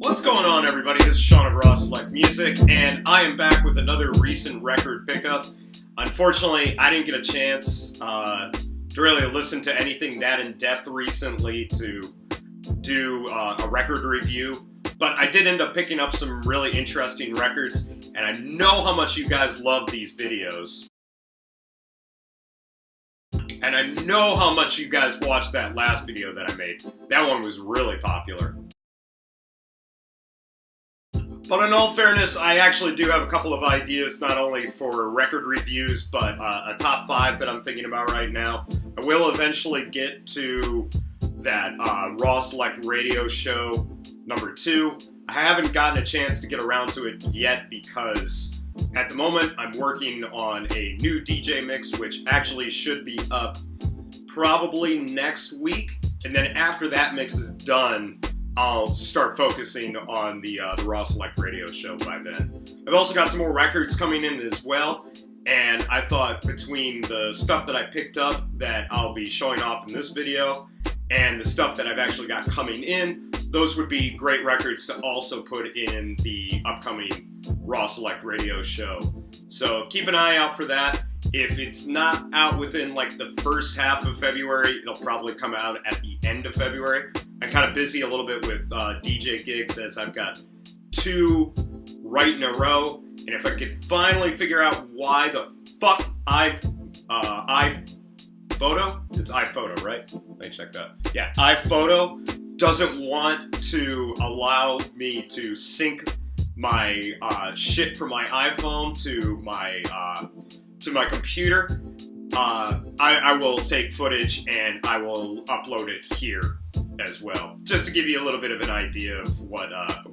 What's going on, everybody? This is Sean of Raw Select Music, and I am back with another recent record pickup. Unfortunately, I didn't get a chance to really listen to anything that in-depth recently to do a record review, but I did end up picking up some really interesting records, and I know how much you guys love these videos. And I know how much you guys watched that last video that I made. That one was really popular. But in all fairness, I actually do have a couple of ideas, not only for record reviews, but a top 5 that I'm thinking about right now. I will eventually get to that Raw Select Radio Show number 2. I haven't gotten a chance to get around to it yet because at the moment I'm working on a new DJ mix, which actually should be up probably next week. And then after that mix is done, I'll start focusing on the Raw Select Radio Show by then. I've also got some more records coming in as well, and I thought between the stuff that I picked up that I'll be showing off in this video and the stuff that I've actually got coming in, those would be great records to also put in the upcoming Raw Select Radio Show. So keep an eye out for that. If it's not out within like the first half of February, it'll probably come out at the end of February. I'm kind of busy a little bit with DJ gigs, as I've got 2 right in a row. And if I could finally figure out why the fuck iPhoto? It's iPhoto, right? Let me check that. Yeah, iPhoto doesn't want to allow me to sync my shit from my iPhone to my computer. I will take footage and I will upload it here as well, just to give you a little bit of an idea of what a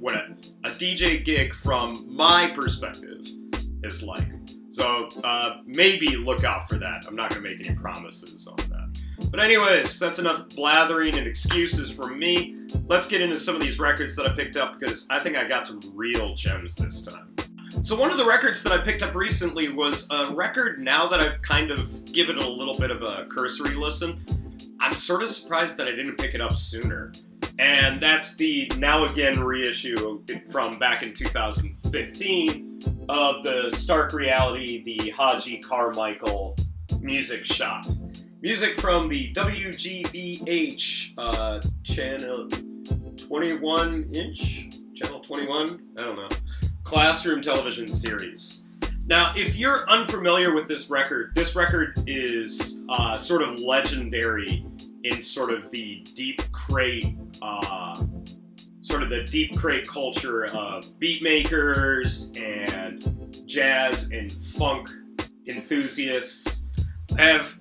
DJ gig from my perspective is like. So maybe look out for that. I'm not going to make any promises on that. But anyways, that's enough blathering and excuses from me. Let's get into some of these records that I picked up, because I think I got some real gems this time. So one of the records that I picked up recently was a record, now that I've kind of given it a little bit of a cursory listen, I'm sort of surprised that I didn't pick it up sooner. And that's the Now Again reissue from back in 2015 of the Stark Reality, the Haji Carmichael Music Shop. Music from the WGBH channel 21-inch? Channel 21? I don't know. Classroom television series. Now, if you're unfamiliar with this record is sort of legendary in sort of the deep crate culture of beat makers and jazz and funk enthusiasts. I've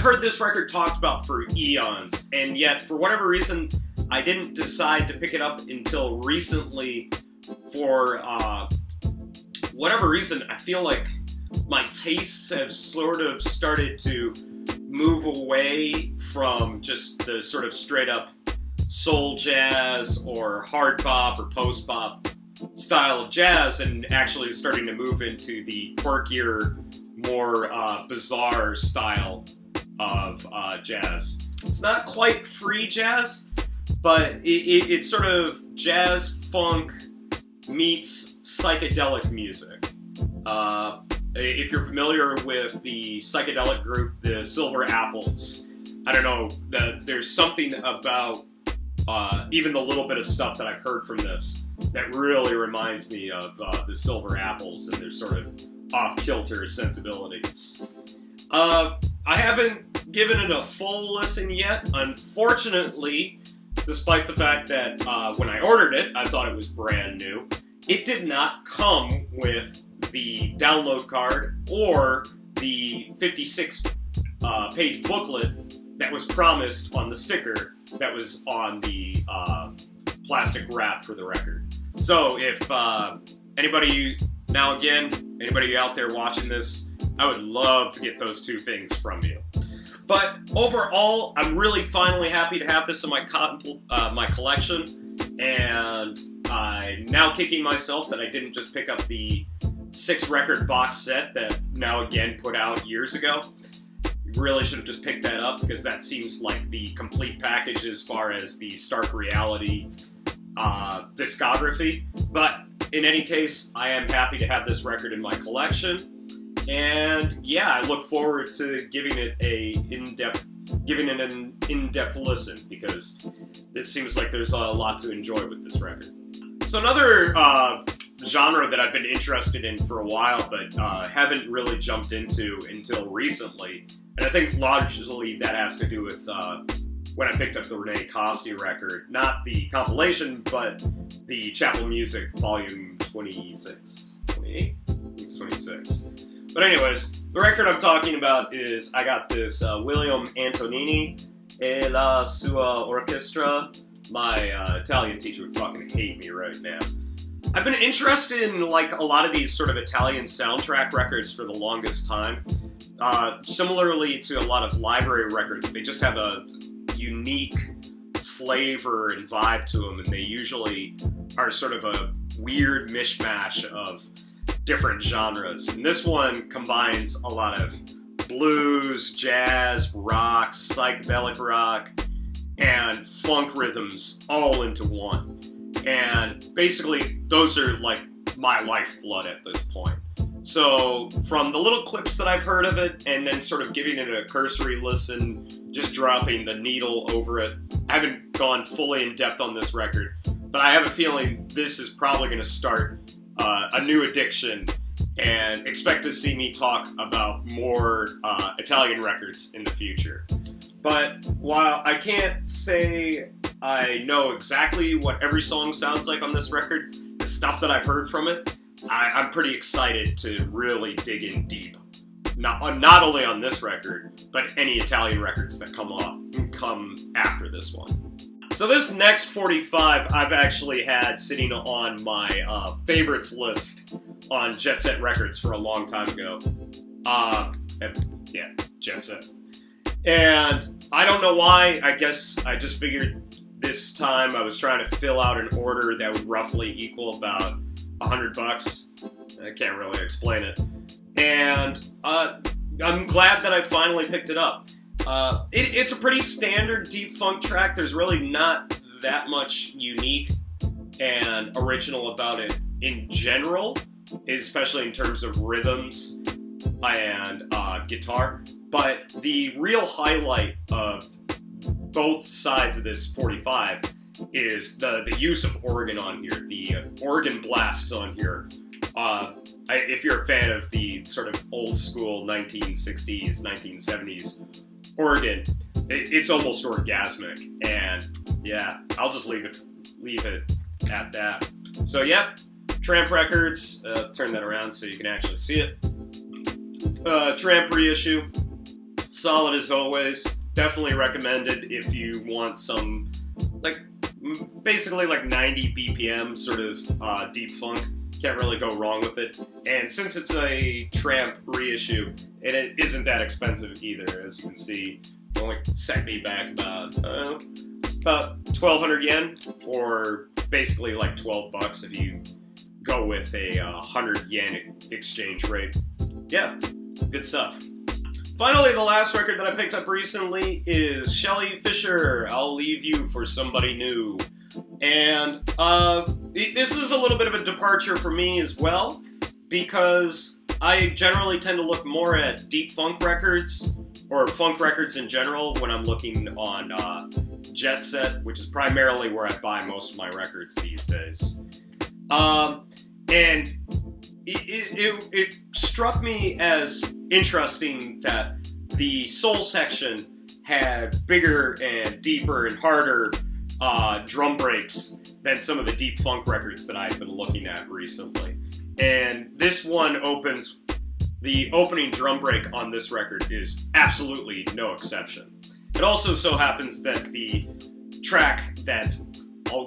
heard this record talked about for eons, and yet for whatever reason I didn't decide to pick it up until recently. For whatever reason, I feel like my tastes have sort of started to move away from just the sort of straight up soul jazz or hard bop or post bop style of jazz, and actually starting to move into the quirkier, more bizarre style of jazz. It's not quite free jazz, but it's sort of jazz funk meets psychedelic music. If you're familiar with the psychedelic group, the Silver Apples, I don't know, there's something about even the little bit of stuff that I've heard from this that really reminds me of the Silver Apples and their sort of off-kilter sensibilities. I haven't given it a full listen yet, unfortunately. Despite the fact that when I ordered it, I thought it was brand new. It did not come with the download card or the 56-page booklet that was promised on the sticker that was on the plastic wrap for the record. So if anybody out there watching this, I would love to get those 2 things from you. But overall, I'm really finally happy to have this in my collection, and I'm now kicking myself that I didn't just pick up the 6-record box set that Now Again put out years ago. Really should have just picked that up, because that seems like the complete package as far as the Stark Reality discography. But in any case, I am happy to have this record in my collection. And yeah, I look forward to giving it an in-depth listen, because it seems like there's a lot to enjoy with this record. So another genre that I've been interested in for a while, but haven't really jumped into until recently, and I think largely that has to do with when I picked up the Rene Costi record, not the compilation, but the Chapel Music Volume 26, 28? It's 26. But anyways, the record I'm talking about is, I got this William Antonini e la sua orchestra. My Italian teacher would fucking hate me right now. I've been interested in like a lot of these sort of Italian soundtrack records for the longest time. Similarly to a lot of library records, they just have a unique flavor and vibe to them, and they usually are sort of a weird mishmash of different genres. And this one combines a lot of blues, jazz, rock, psychedelic rock, and funk rhythms all into one. And basically, those are like my lifeblood at this point. So from the little clips that I've heard of it, and then sort of giving it a cursory listen, just dropping the needle over it, I haven't gone fully in depth on this record, but I have a feeling this is probably going to start a new addiction, and expect to see me talk about more Italian records in the future. But while I can't say I know exactly what every song sounds like on this record, the stuff that I've heard from it, I'm pretty excited to really dig in deep. Not only on this record, but any Italian records that come after this one. So this next 45 I've actually had sitting on my favorites list on Jet Set Records for a long time ago. Yeah, Jet Set. And I don't know why, I guess I just figured this time I was trying to fill out an order that would roughly equal about $100. I can't really explain it. And I'm glad that I finally picked it up. It's a pretty standard deep funk track. There's really not that much unique and original about it in general, especially in terms of rhythms and guitar. But the real highlight of both sides of this 45 is the use of organ on here, the organ blasts on here. If you're a fan of the sort of old school 1960s, 1970s organ, it's almost orgasmic, and yeah, I'll just leave it at that. So yeah, Tramp Records, turn that around so you can actually see it. Tramp reissue, solid as always. Definitely recommended if you want some, like, basically like 90 BPM sort of deep funk. Can't really go wrong with it. And since it's a Tramp reissue, it isn't that expensive either. As you can see, it only set me back about 1,200 yen, or basically like $12 if you go with a 100 yen exchange rate. Yeah, good stuff. Finally, the last record that I picked up recently is Shelley Fisher, I'll Leave You for Somebody New. And this is a little bit of a departure for me as well, because I generally tend to look more at deep funk records, or funk records in general, when I'm looking on Jet Set, which is primarily where I buy most of my records these days. And it struck me as interesting that the soul section had bigger and deeper and harder drum breaks than some of the deep funk records that I've been looking at recently. And this one opens, the opening drum break on this record is absolutely no exception. It also so happens that the track that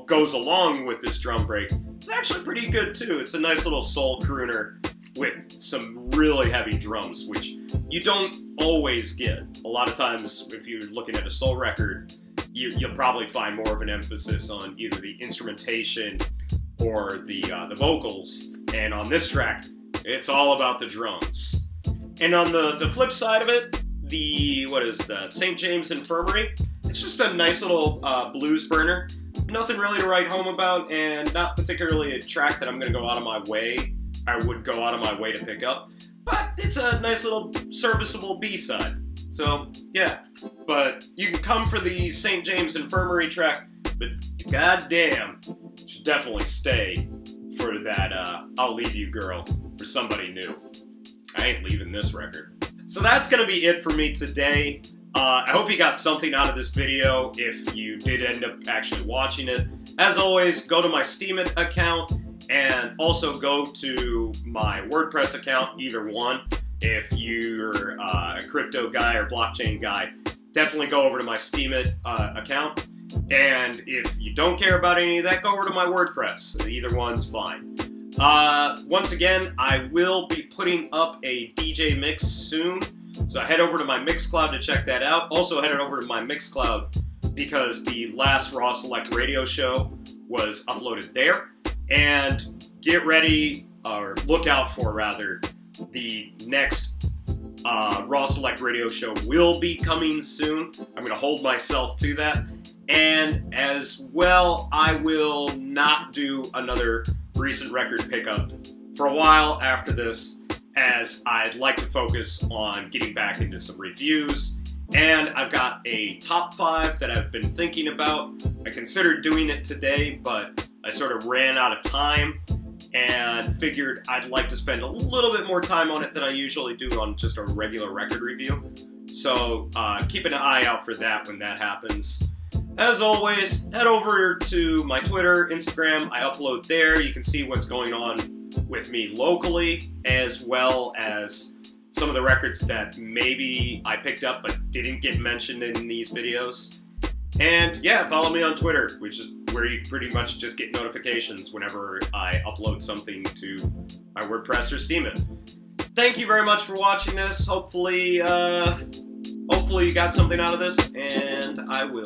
goes along with this drum break is actually pretty good too. It's a nice little soul crooner with some really heavy drums, which you don't always get. A lot of times, if you're looking at a soul record, you'll probably find more of an emphasis on either the instrumentation or the vocals. And on this track, it's all about the drums. And on the flip side of it, the St. James Infirmary, it's just a nice little blues burner. nothing really to write home about, and not particularly a track that I'm going to go out of my way. I would go out of my way to pick up, but it's a nice little serviceable B-side. So, yeah. But you can come for the St. James Infirmary track, but goddamn, you should definitely stay for that I'll Leave You Girl for Somebody New. I ain't leaving this record. So that's going to be it for me today. I hope you got something out of this video if you did end up actually watching it. As always, go to my Steam account and also go to my WordPress account, either one. If you're a crypto guy or blockchain guy, definitely go over to my Steam account. And if you don't care about any of that, go over to my WordPress. Either one's fine. Once again, I will be putting up a DJ mix soon. So head over to my Mixcloud to check that out. Also head over to my Mixcloud because the last Raw Select radio show was uploaded there. And get ready, or look out for rather, the next Raw Select radio show will be coming soon. I'm going to hold myself to that. And as well, I will not do another recent record pickup for a while after this, as I'd like to focus on getting back into some reviews. And I've got a top 5 that I've been thinking about. I considered doing it today, but I sort of ran out of time and figured I'd like to spend a little bit more time on it than I usually do on just a regular record review. So keep an eye out for that when that happens. As always, head over to my Twitter, Instagram. I upload there. You can see what's going on with me locally, as well as some of the records that maybe I picked up but didn't get mentioned in these videos. And yeah, follow me on Twitter, which is where you pretty much just get notifications whenever I upload something to my WordPress or Steemit. Thank you very much for watching this. Hopefully you got something out of this, and I will